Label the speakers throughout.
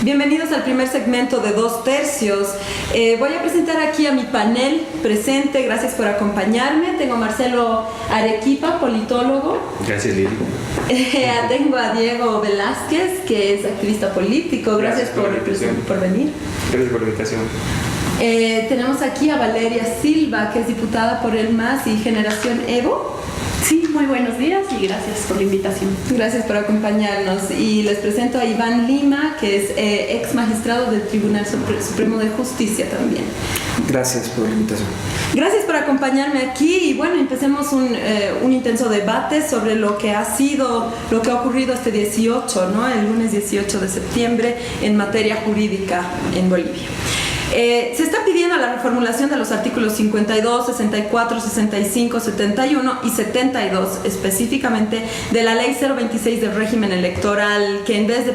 Speaker 1: Bienvenidos al primer segmento de 2/3. Voy a presentar aquí a mi panel presente. Gracias por acompañarme. Tengo a Marcelo Arequipa, politólogo.
Speaker 2: Gracias, Lili.
Speaker 1: Tengo a Diego Velázquez, que es activista político. Gracias por venir.
Speaker 2: Gracias por la invitación.
Speaker 1: Tenemos aquí a Valeria Silva, que es diputada por el MAS y Generación Evo.
Speaker 3: Sí, muy buenos días y gracias por la invitación.
Speaker 1: Gracias por acompañarnos. Y les presento a Iván Lima, que es ex magistrado del Tribunal Supremo de Justicia también.
Speaker 4: Gracias por la invitación.
Speaker 1: Gracias por acompañarme aquí. Y bueno, empecemos un intenso debate sobre lo que ha ocurrido este 18, ¿no? El lunes 18 de septiembre en materia jurídica en Bolivia. Se está pidiendo la reformulación de los artículos 52, 64, 65, 71 y 72 específicamente de la Ley 026 del régimen electoral, que en vez de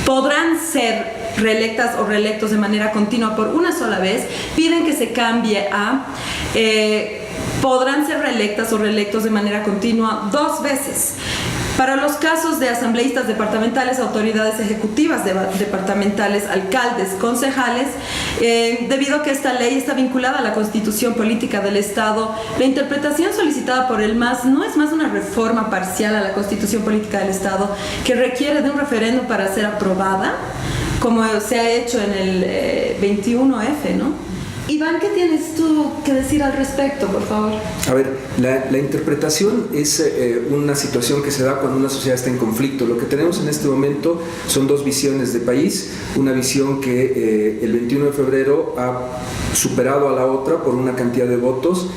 Speaker 1: podrán ser reelectas o reelectos de manera continua por una sola vez, piden que se cambie a podrán ser reelectas o reelectos de manera continua 2 veces. Para los casos de asambleístas departamentales, autoridades ejecutivas departamentales, alcaldes, concejales, debido a que esta ley está vinculada a la Constitución Política del Estado, la interpretación solicitada por el MAS no es más una reforma parcial a la Constitución Política del Estado que requiere de un referéndum para ser aprobada, como se ha hecho en el 21F, ¿no? Iván, ¿qué tienes tú que decir al respecto, por favor?
Speaker 4: A ver, la interpretación es una situación que se da cuando una sociedad está en conflicto. Lo que tenemos en este momento son 2 visiones de país. Una visión que el 21 de febrero ha superado a la otra por una cantidad de votos.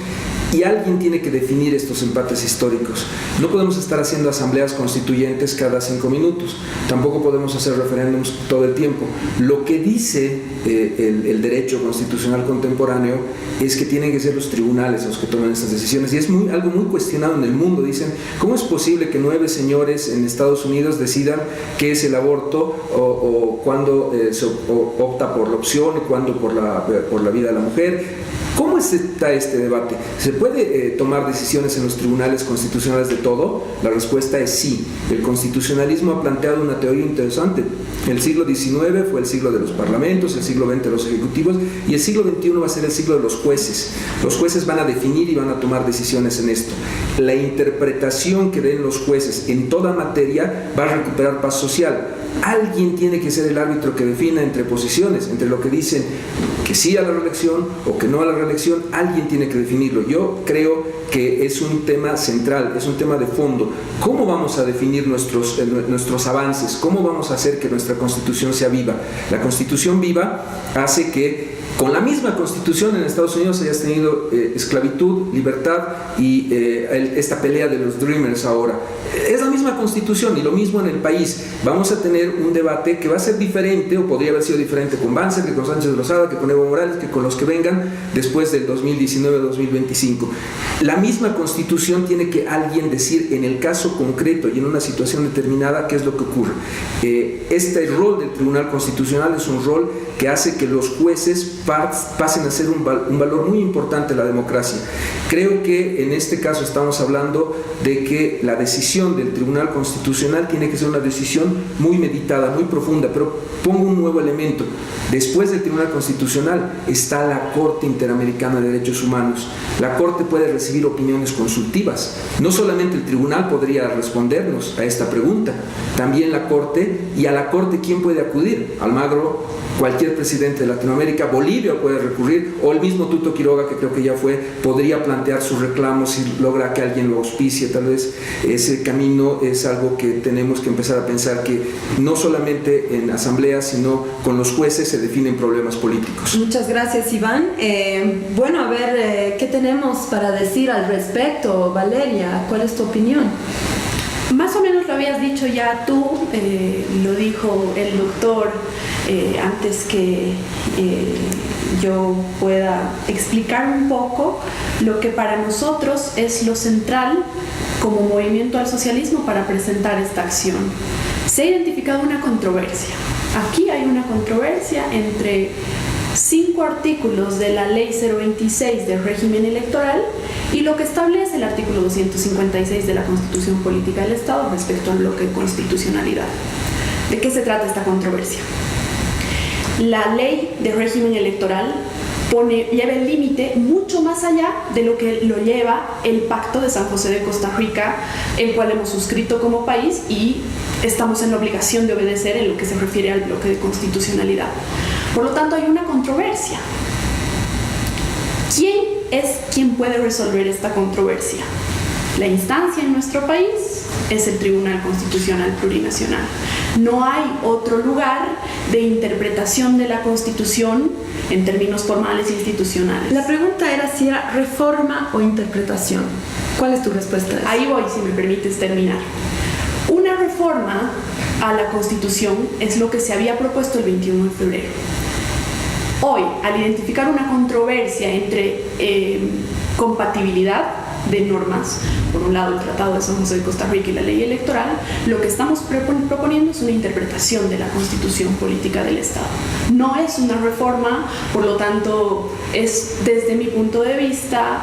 Speaker 4: Y alguien tiene que definir estos empates históricos. No podemos estar haciendo asambleas constituyentes cada 5 minutos. Tampoco podemos hacer referéndums todo el tiempo. Lo que dice el derecho constitucional contemporáneo es que tienen que ser los tribunales los que tomen estas decisiones. Y es algo muy cuestionado en el mundo. Dicen, ¿cómo es posible que 9 señores en Estados Unidos decidan qué es el aborto o cuándo se opta por la opción y cuándo por la vida de la mujer? ¿Cómo está este debate? ¿Se puede tomar decisiones en los tribunales constitucionales de todo? La respuesta es sí. El constitucionalismo ha planteado una teoría interesante. El siglo XIX fue el siglo de los parlamentos, el siglo XX de los ejecutivos, y el siglo XXI va a ser el siglo de los jueces. Los jueces van a definir y van a tomar decisiones en esto. La interpretación que den los jueces en toda materia va a recuperar paz social. Alguien tiene que ser el árbitro que defina entre posiciones, entre lo que dicen que sí a la reelección o que no a la reelección. Alguien tiene que definirlo. Yo creo que es un tema central, es un tema de fondo. ¿Cómo vamos a definir nuestros avances? ¿Cómo vamos a hacer que nuestra Constitución sea viva? La Constitución viva hace que con la misma Constitución en Estados Unidos hayas tenido esclavitud, libertad y esta pelea de los Dreamers ahora. Es la misma Constitución y lo mismo en el país. Vamos a tener un debate que va a ser diferente, o podría haber sido diferente con Banzer, que con Sánchez de Lozada, que con Evo Morales, que con los que vengan después del 2019-2025. La misma Constitución tiene que alguien decir en el caso concreto y en una situación determinada qué es lo que ocurre. Este rol del Tribunal Constitucional es un rol que hace que los jueces pasen a ser un valor muy importante en la democracia. Creo que en este caso estamos hablando de que la decisión del Tribunal Constitucional tiene que ser una decisión muy meditada, muy profunda, pero pongo un nuevo elemento. Después del Tribunal Constitucional está la Corte Interamericana de Derechos Humanos. La Corte puede recibir opiniones consultivas. No solamente el Tribunal podría respondernos a esta pregunta, también la Corte. ¿Y a la Corte quién puede acudir? Almagro, cualquier presidente de Latinoamérica, Bolivia puede recurrir, o el mismo Tuto Quiroga, que creo que ya fue, podría plantear sus reclamos si logra que alguien lo auspicie. Tal vez ese camino es algo que tenemos que empezar a pensar, que no solamente en asambleas, sino con los jueces se definen problemas políticos.
Speaker 1: Muchas gracias, Iván. Bueno, a ver, ¿qué tenemos para decir al respecto? Valeria, ¿cuál es tu opinión?
Speaker 3: Más o menos lo habías dicho ya tú, lo dijo el doctor antes que yo pueda explicar un poco lo que para nosotros es lo central como movimiento al socialismo para presentar esta acción. Se ha identificado una controversia. Aquí hay una controversia entre 5 artículos de la Ley 026 del régimen electoral y lo que establece el artículo 256 de la Constitución Política del Estado respecto al bloque de constitucionalidad. ¿De qué se trata esta controversia? La ley de régimen electoral lleva el límite mucho más allá de lo que lo lleva el Pacto de San José de Costa Rica, el cual hemos suscrito como país y estamos en la obligación de obedecer en lo que se refiere al bloque de constitucionalidad. Por lo tanto, hay una controversia. ¿Quién es quien puede resolver esta controversia? La instancia en nuestro país es el Tribunal Constitucional Plurinacional. No hay otro lugar de interpretación de la Constitución en términos formales e institucionales.
Speaker 1: La pregunta era si era reforma o interpretación. ¿Cuál es tu respuesta a eso?
Speaker 3: Ahí voy, si me permites terminar. Una reforma a la Constitución es lo que se había propuesto el 21 de febrero. Hoy, al identificar una controversia entre compatibilidad de normas, por un lado el Tratado de San José de Costa Rica y la ley electoral, lo que estamos proponiendo es una interpretación de la Constitución política del Estado. No es una reforma, por lo tanto es desde mi punto de vista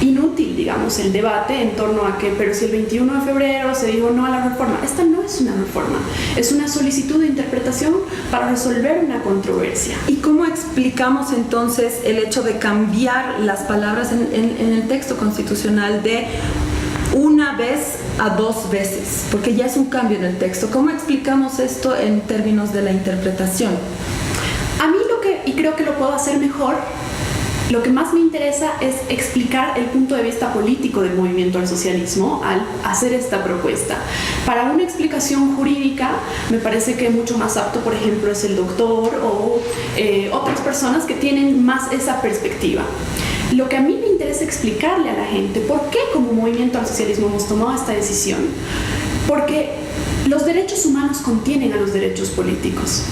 Speaker 3: inútil, digamos, el debate en torno a que, pero si el 21 de febrero se dijo no a la reforma. Esta no es una reforma, es una solicitud de interpretación para resolver una controversia.
Speaker 1: ¿Y cómo explicamos entonces el hecho de cambiar las palabras en el texto constitucional de una vez a dos veces? Porque ya es un cambio en el texto. ¿Cómo explicamos esto en términos de la interpretación?
Speaker 3: A mí y creo que lo puedo hacer mejor, lo que más me interesa es explicar el punto de vista político del movimiento al socialismo al hacer esta propuesta. Para una explicación jurídica me parece que mucho más apto, por ejemplo, es el doctor o otras personas que tienen más esa perspectiva. Lo que a mí me interesa explicarle a la gente, ¿por qué como movimiento al socialismo hemos tomado esta decisión? Porque los derechos humanos contienen a los derechos políticos.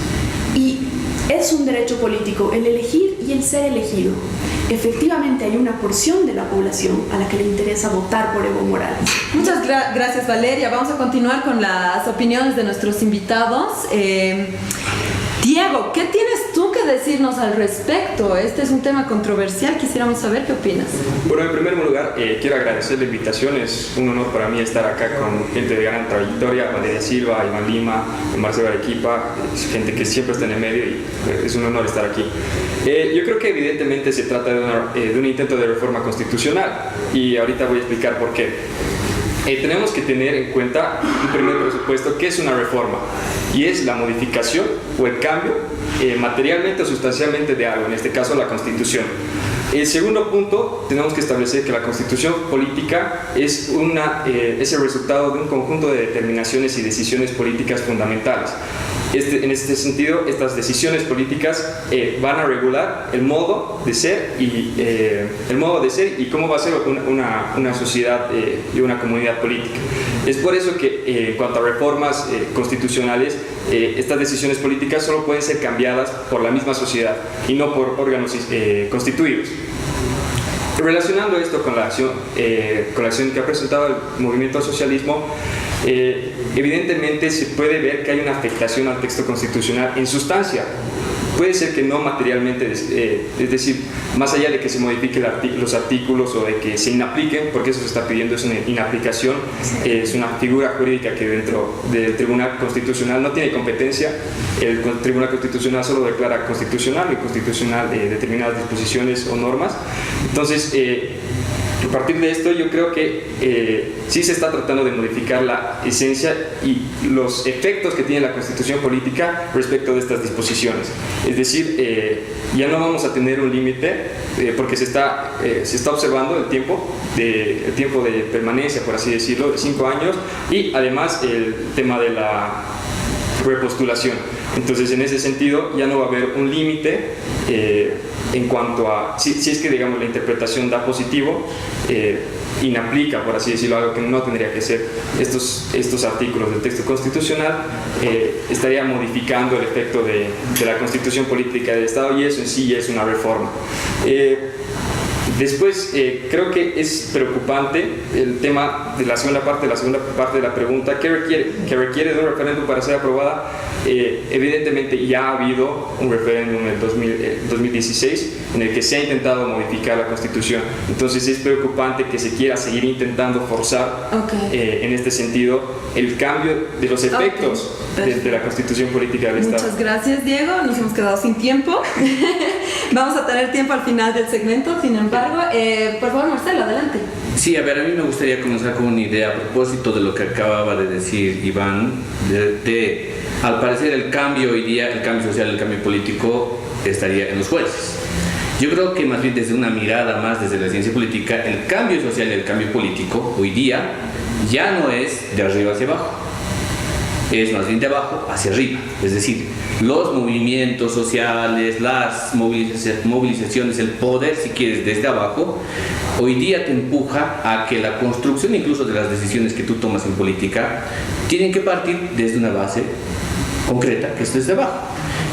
Speaker 3: Y es un derecho político el elegir y el ser elegido. Efectivamente hay una porción de la población a la que le interesa votar por Evo Morales.
Speaker 1: Muchas gracias, Valeria. Vamos a continuar con las opiniones de nuestros invitados. Diego, ¿qué tienes tú que decirnos al respecto? Este es un tema controversial, quisiéramos saber qué opinas.
Speaker 2: Bueno, en primer lugar, quiero agradecer la invitación. Es un honor para mí estar acá con gente de gran trayectoria, Valeria Silva, Iván Lima, Marcelo Arequipa, gente que siempre está en el medio y es un honor estar aquí. Yo creo que evidentemente se trata de un intento de reforma constitucional y ahorita voy a explicar por qué. Tenemos que tener en cuenta un primer presupuesto que es una reforma y es la modificación o el cambio materialmente o sustancialmente de algo, en este caso la Constitución. El segundo punto, tenemos que establecer que la Constitución política es el resultado de un conjunto de determinaciones y decisiones políticas fundamentales. En este sentido, estas decisiones políticas van a regular el modo de ser y cómo va a ser una sociedad y una comunidad política. Es por eso que en cuanto a reformas constitucionales, estas decisiones políticas solo pueden ser cambiadas por la misma sociedad y no por órganos constituidos. Relacionando esto con la acción que ha presentado el movimiento al socialismo, evidentemente se puede ver que hay una afectación al texto constitucional en sustancia. Puede ser que no materialmente, es decir, más allá de que se modifiquen los artículos o de que se inapliquen, porque eso se está pidiendo, es una inaplicación, es una figura jurídica que dentro del Tribunal Constitucional no tiene competencia. El Tribunal Constitucional solo declara constitucional y constitucional determinadas disposiciones o normas. Entonces, a partir de esto yo creo que sí se está tratando de modificar la esencia y los efectos que tiene la Constitución política respecto de estas disposiciones. Es decir, ya no vamos a tener un límite porque se está observando el tiempo de permanencia, por así decirlo, de 5 años y además el tema de la repostulación. Entonces, en ese sentido, ya no va a haber un límite en cuanto a, si es que digamos la interpretación da positivo, inaplica, por así decirlo, algo que no tendría que ser estos artículos del texto constitucional, estaría modificando el efecto de la Constitución política del Estado y eso en sí es una reforma. Después, creo que es preocupante el tema de la segunda parte de la pregunta, ¿qué requiere de un referéndum para ser aprobada? Evidentemente ya ha habido un referéndum en el 2016 en el que se ha intentado modificar la Constitución. Entonces es preocupante que se quiera seguir intentando forzar en este sentido el cambio de los efectos de la Constitución política del Estado.
Speaker 1: Muchas gracias, Diego. Nos hemos quedado sin tiempo. Vamos a tener tiempo al final del segmento, sin embargo. Por favor, Marcelo, adelante.
Speaker 5: Sí, a ver, a mí me gustaría comenzar con una idea a propósito de lo que acababa de decir Iván, al parecer el cambio hoy día, el cambio social, el cambio político estaría en los jueces. Yo creo que más bien desde una mirada más desde la ciencia política, el cambio social y el cambio político hoy día ya no es de arriba hacia abajo, es más bien de abajo hacia arriba. Es decir, los movimientos sociales, las movilizaciones, el poder, si quieres, desde abajo, hoy día te empuja a que la construcción incluso de las decisiones que tú tomas en política tienen que partir desde una base concreta, que es desde abajo.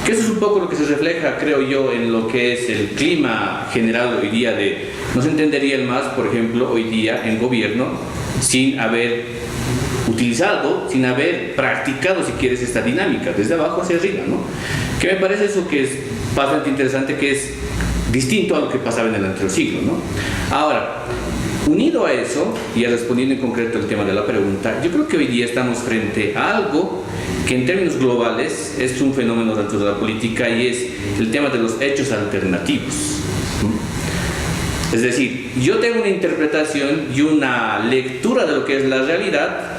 Speaker 5: Que eso es un poco lo que se refleja, creo yo, en lo que es el clima general hoy día de... No se entendería el MAS, por ejemplo, hoy día en gobierno, sin haber utilizado, sin haber practicado, si quieres, esta dinámica, desde abajo hacia arriba, ¿no? Que me parece eso que es bastante interesante, que es distinto a lo que pasaba en el anterior siglo, ¿no? Ahora, unido a eso, y respondiendo en concreto el tema de la pregunta, yo creo que hoy día estamos frente a algo que en términos globales es un fenómeno dentro de la política, y es el tema de los hechos alternativos. Es decir, yo tengo una interpretación y una lectura de lo que es la realidad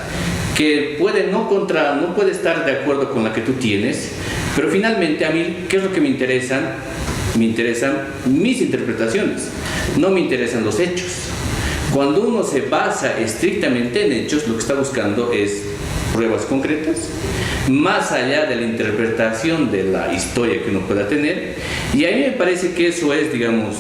Speaker 5: que puede no puede estar de acuerdo con la que tú tienes, pero finalmente a mí, ¿qué es lo que me interesan? Me interesan mis interpretaciones, no me interesan los hechos. Cuando uno se basa estrictamente en hechos, lo que está buscando es pruebas concretas, más allá de la interpretación de la historia que uno pueda tener, y a mí me parece que eso es, digamos,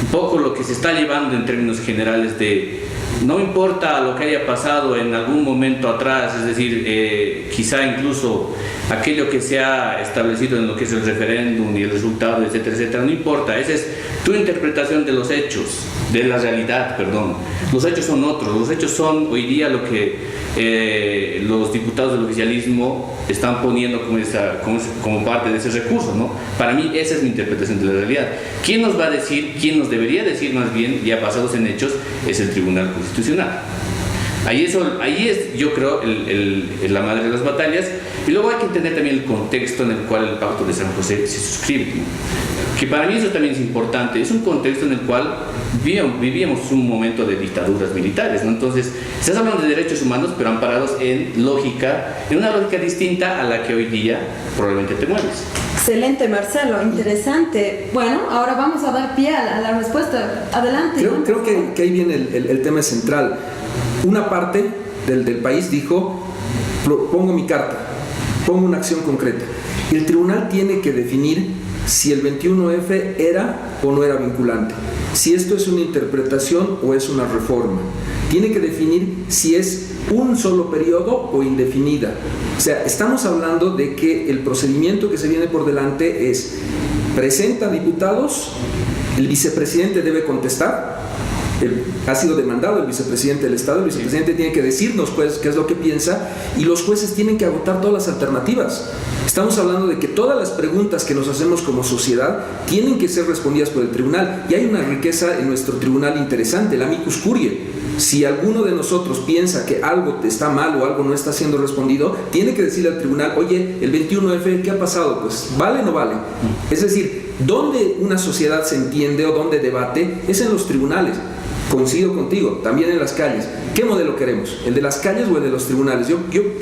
Speaker 5: un poco lo que se está llevando en términos generales de no importa lo que haya pasado en algún momento atrás, es decir, quizá incluso aquello que se ha establecido en lo que es el referéndum y el resultado, etcétera, etcétera, no importa, esa es tu interpretación de los hechos, de la realidad, perdón. Los hechos son otros, los hechos son hoy día lo que los diputados del oficialismo están poniendo como parte de ese recurso, ¿no? Para mí esa es mi interpretación de la realidad. ¿Quién nos va a decir, quién nos debería decir más bien, ya basados en hechos, es el Tribunal Constitucional? Ahí es, yo creo, la madre de las batallas. Y luego hay que entender también el contexto en el cual el Pacto de San José se suscribe, ¿no? Que para mí eso también es importante. Es un contexto en el cual vivíamos un momento de dictaduras militares, ¿no? Entonces, estás hablando de derechos humanos, pero amparados en una lógica distinta a la que hoy día probablemente te mueves.
Speaker 1: Excelente, Marcelo, interesante. Bueno, ahora vamos a dar pie a la respuesta. Adelante.
Speaker 4: Creo que ahí viene el tema central. Una parte del país dijo, pongo mi carta, pongo una acción concreta. Y el tribunal tiene que definir si el 21F era o no era vinculante, si esto es una interpretación o es una reforma. Tiene que definir si es un solo periodo o indefinida. O sea, estamos hablando de que el procedimiento que se viene por delante es: presenta diputados, el vicepresidente debe contestar. Ha sido demandado el vicepresidente del Estado, el vicepresidente tiene que decirnos pues qué es lo que piensa, y los jueces tienen que agotar todas las alternativas. Estamos hablando de que todas las preguntas que nos hacemos como sociedad tienen que ser respondidas por el tribunal, y hay una riqueza en nuestro tribunal interesante, el amicus curiae. Si alguno de nosotros piensa que algo está mal o algo no está siendo respondido, tiene que decirle al tribunal: oye, el 21F, ¿qué ha pasado? Pues, ¿vale o no vale? Es decir, donde una sociedad se entiende o donde debate es en los tribunales. Coincido contigo, también en las calles. ¿Qué modelo queremos? ¿El de las calles o el de los tribunales? Yo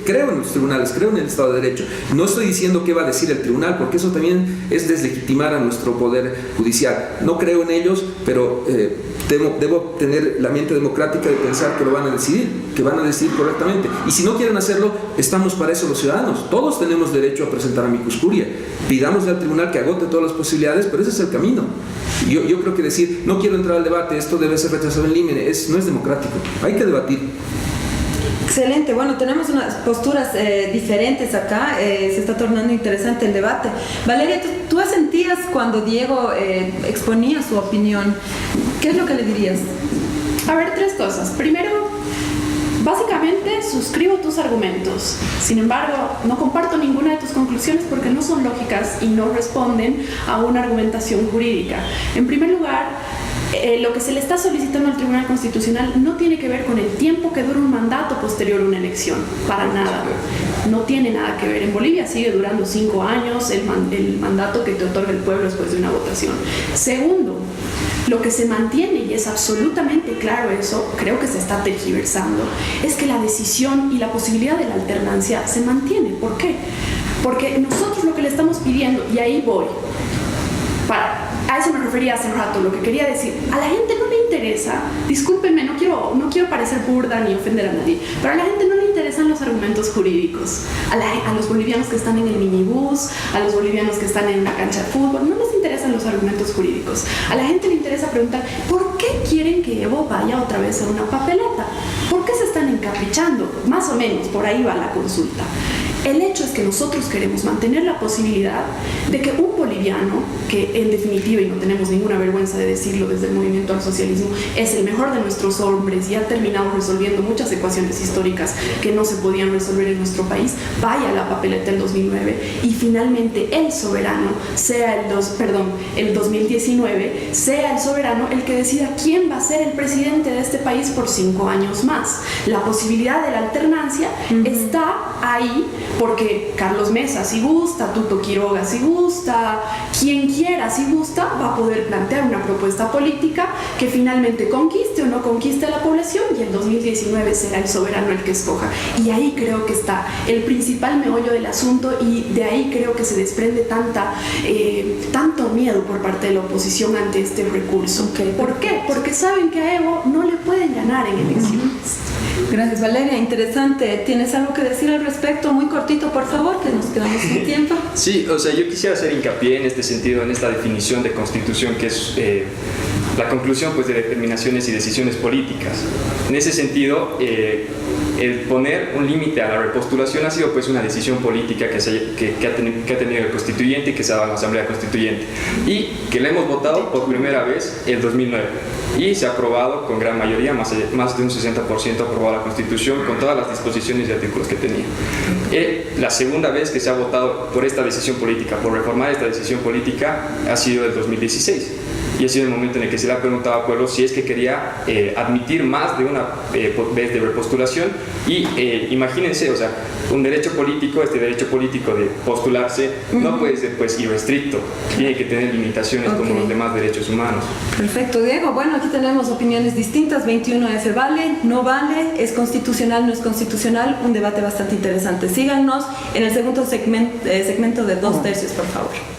Speaker 4: creo en los tribunales, creo en el Estado de Derecho. No estoy diciendo qué va a decir el tribunal, porque eso también es deslegitimar a nuestro poder judicial. No creo en ellos, pero debo tener la mente democrática de pensar que lo van a decidir, que van a decidir correctamente. Y si no quieren hacerlo, estamos para eso los ciudadanos. Todos tenemos derecho a presentar amicus curiae. Pidámosle al tribunal que agote todas las posibilidades, pero ese es el camino. Yo creo que decir, no quiero entrar al debate, esto debe ser rechazado en límite, no es democrático. Hay que debatir.
Speaker 1: Excelente, bueno, tenemos unas posturas diferentes acá, se está tornando interesante el debate. Valeria, ¿tú sentías cuando Diego exponía su opinión ¿Qué es lo que le dirías?
Speaker 3: A ver, tres cosas. Primero, básicamente suscribo tus argumentos. Sin embargo, no comparto ninguna de tus conclusiones porque no son lógicas y no responden a una argumentación jurídica. En primer lugar, lo que se le está solicitando al Tribunal Constitucional no tiene que ver con el tiempo que dura un mandato posterior a una elección, para nada. No tiene nada que ver. En Bolivia sigue durando 5 años el mandato que te otorga el pueblo después de una votación. Segundo, lo que se mantiene, y es absolutamente claro eso, creo que se está tergiversando, es que la decisión y la posibilidad de la alternancia se mantiene. ¿Por qué? Porque nosotros lo que le estamos pidiendo, y ahí voy, a eso me refería hace un rato, lo que quería decir, a la gente no le interesa, discúlpenme, no quiero parecer burda ni ofender a nadie, pero a la gente no le interesan los argumentos jurídicos, a los bolivianos que están en el minibús, a los bolivianos que están en una cancha de fútbol, no les interesan los argumentos jurídicos, a la gente le interesa preguntar, ¿por qué quieren que Evo vaya otra vez a una papeleta? ¿Por qué se están encaprichando? Más o menos, por ahí va la consulta. El hecho es que nosotros queremos mantener la posibilidad de que un boliviano, que en definitiva, y no tenemos ninguna vergüenza de decirlo desde el movimiento al socialismo, es el mejor de nuestros hombres y ha terminado resolviendo muchas ecuaciones históricas que no se podían resolver en nuestro país, vaya a la papeleta el 2009 y finalmente el soberano sea el 2019 sea el soberano el que decida quién va a ser el presidente de este país por 5 años más. La posibilidad de la alternancia está ahí porque Carlos Mesa si gusta, Tuto Quiroga si gusta, quien quiera si gusta va a poder plantear una propuesta política que finalmente conquiste o no conquiste a la población y el 2019 será el soberano el que escoja. Y ahí creo que está el principal meollo del asunto y de ahí creo que se desprende tanto miedo por parte de la oposición ante este recurso. ¿Por qué? Porque saben que a Evo no le pueden ganar en elecciones.
Speaker 1: Gracias, Valeria. Interesante. ¿Tienes algo que decir al respecto? Muy cortito, por favor, que nos quedamos sin tiempo.
Speaker 2: Sí, o sea, yo quisiera hacer hincapié en este sentido, en esta definición de constitución que es la conclusión pues, de determinaciones y decisiones políticas. En ese sentido, el poner un límite a la repostulación ha sido pues una decisión política que ha tenido el constituyente y que se ha dado en la Asamblea Constituyente y que la hemos votado por primera vez en 2009 y se ha aprobado con gran mayoría, más de un 60% aprobado la Constitución con todas las disposiciones y artículos que tenía. La segunda vez que se ha votado por esta decisión política, por reformar esta decisión política, ha sido el 2016. Y ha sido el momento en el que se le ha preguntado al pueblo si es que quería admitir más de una vez de repostulación y imagínense, o sea, un derecho político, este derecho político de postularse no puede ser pues irrestricto, tiene que tener limitaciones como los demás derechos humanos.
Speaker 1: Perfecto, Diego. Bueno, aquí tenemos opiniones distintas, 21 vale, no vale, es constitucional, no es constitucional, un debate bastante interesante. Síganos en el segundo segmento de 2 tercios, por favor.